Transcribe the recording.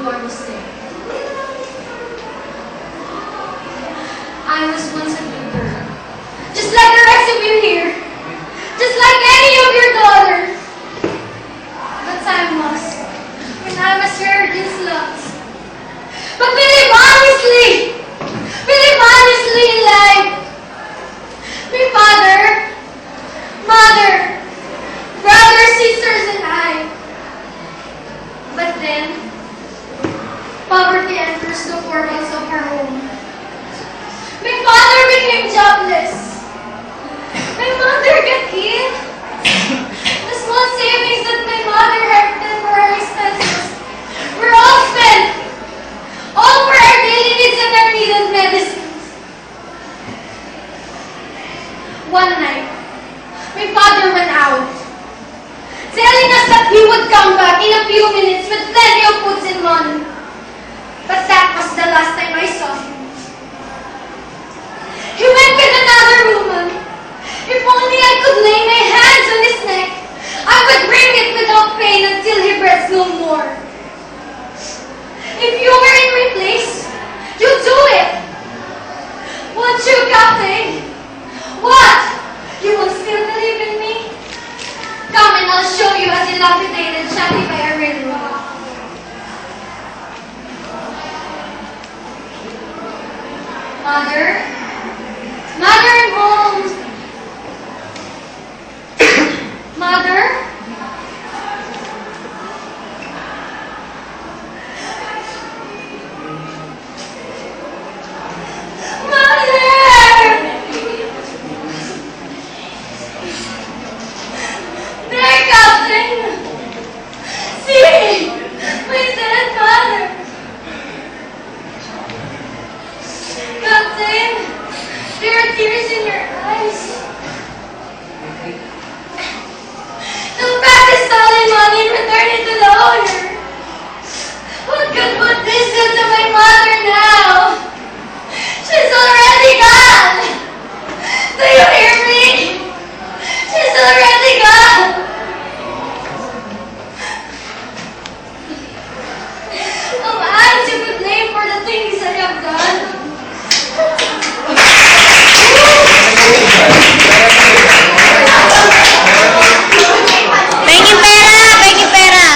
are to say. I was once a new girl, just like the rest of you here, just like any of your daughters. But time was when I was heard in sluts. But believe honestly in life. My father, mother, brothers, sisters, and I. But then, poverty enters the portals of our home. My father became jobless. My mother got ill. The small savings that my mother had for her expenses were all spent. All for our daily needs and our needed medicines. One night, my father went out, telling us that he would come back in a few minutes with plenty of foods and money. But that was the last time I saw him. He went with another woman. If only I could lay my hands on his neck, I would bring it without pain until he breathes no more. If you were in my place, you'd do it. Won't you, Captain? What? You will still believe in me? Come and I'll show you a dilapidated shanty by a railroad. Mother,